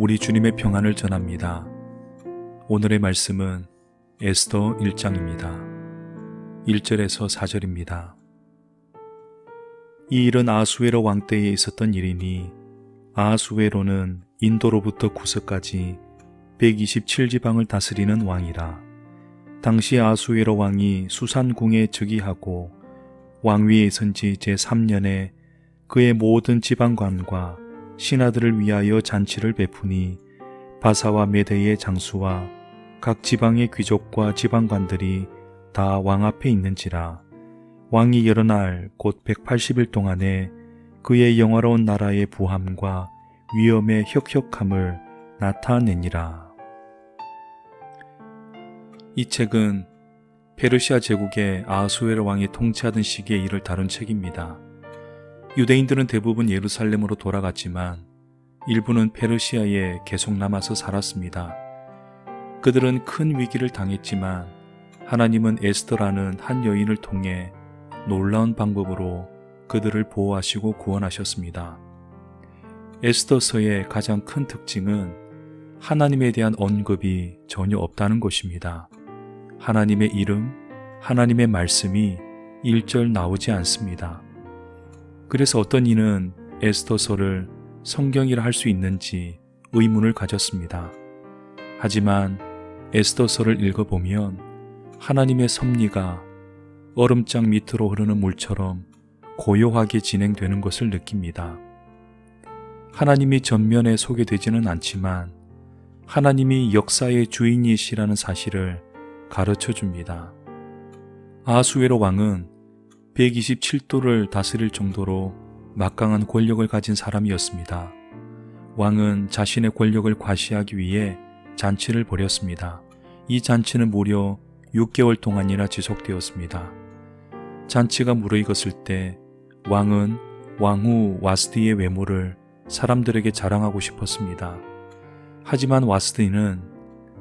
우리 주님의 평안을 전합니다. 오늘의 말씀은 에스더 1장입니다. 1절에서 4절입니다. 이 일은 아하수에로 왕 때에 있었던 일이니 아하수에로는 인도로부터 구스까지 127지방을 다스리는 왕이라. 당시 아하수에로 왕이 수산궁에 즉위하고 왕위에 있은 지 제3년에 그의 모든 지방관과 신하들을 위하여 잔치를 베푸니 바사와 메대의 장수와 각 지방의 귀족과 지방관들이 다 왕 앞에 있는지라. 왕이 여러 날 곧 180일 동안에 그의 영화로운 나라의 부함과 위엄의 혁혁함을 나타내니라. 이 책은 페르시아 제국의 아하수에로 왕이 통치하던 시기의 일을 다룬 책입니다. 유대인들은 대부분 예루살렘으로 돌아갔지만 일부는 페르시아에 계속 남아서 살았습니다. 그들은 큰 위기를 당했지만 하나님은 에스더라는 한 여인을 통해 놀라운 방법으로 그들을 보호하시고 구원하셨습니다. 에스더서의 가장 큰 특징은 하나님에 대한 언급이 전혀 없다는 것입니다. 하나님의 이름, 하나님의 말씀이 1절 나오지 않습니다. 그래서 어떤 이는 에스더서를 성경이라 할 수 있는지 의문을 가졌습니다. 하지만 에스더서를 읽어보면 하나님의 섭리가 얼음장 밑으로 흐르는 물처럼 고요하게 진행되는 것을 느낍니다. 하나님이 전면에 소개되지는 않지만 하나님이 역사의 주인이시라는 사실을 가르쳐 줍니다. 아하수에로 왕은 127도를 다스릴 정도로 막강한 권력을 가진 사람이었습니다. 왕은 자신의 권력을 과시하기 위해 잔치를 벌였습니다. 이 잔치는 무려 6개월 동안이나 지속되었습니다. 잔치가 무르익었을 때 왕은 왕후 와스디의 외모를 사람들에게 자랑하고 싶었습니다. 하지만 와스디는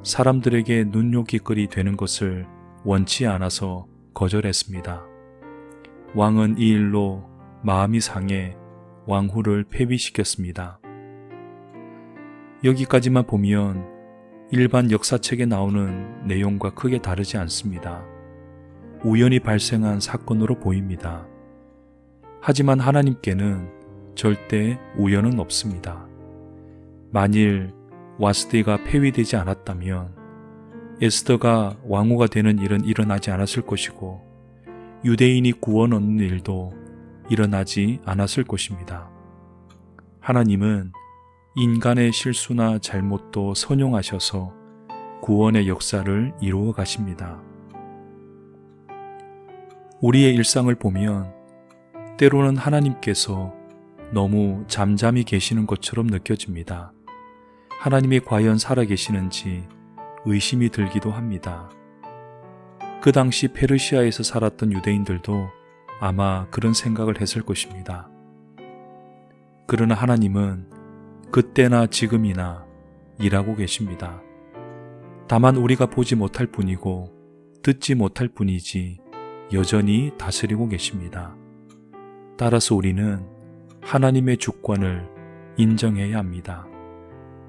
사람들에게 눈요깃거리 되는 것을 원치 않아서 거절했습니다. 왕은 이 일로 마음이 상해 왕후를 폐위시켰습니다. 여기까지만 보면 일반 역사책에 나오는 내용과 크게 다르지 않습니다. 우연히 발생한 사건으로 보입니다. 하지만 하나님께는 절대 우연은 없습니다. 만일 와스디가 폐위되지 않았다면 에스더가 왕후가 되는 일은 일어나지 않았을 것이고 유대인이 구원 얻는 일도 일어나지 않았을 것입니다. 하나님은 인간의 실수나 잘못도 선용하셔서 구원의 역사를 이루어 가십니다. 우리의 일상을 보면 때로는 하나님께서 너무 잠잠히 계시는 것처럼 느껴집니다. 하나님이 과연 살아계시는지 의심이 들기도 합니다. 그 당시 페르시아에서 살았던 유대인들도 아마 그런 생각을 했을 것입니다. 그러나 하나님은 그때나 지금이나 일하고 계십니다. 다만 우리가 보지 못할 뿐이고 듣지 못할 뿐이지 여전히 다스리고 계십니다. 따라서 우리는 하나님의 주권을 인정해야 합니다.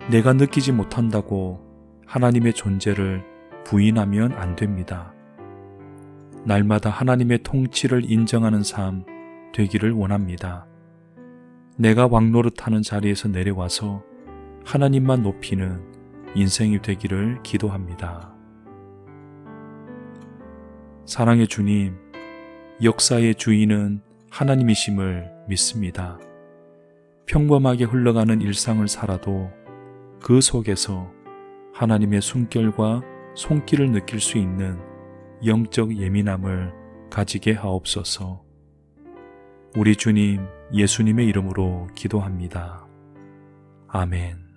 내가 느끼지 못한다고 하나님의 존재를 부인하면 안 됩니다. 날마다 하나님의 통치를 인정하는 삶 되기를 원합니다. 내가 왕노릇하는 자리에서 내려와서 하나님만 높이는 인생이 되기를 기도합니다. 사랑의 주님, 역사의 주인은 하나님이심을 믿습니다. 평범하게 흘러가는 일상을 살아도 그 속에서 하나님의 숨결과 손길을 느낄 수 있는 영적 예민함을 가지게 하옵소서. 우리 주님 예수님의 이름으로 기도합니다. 아멘.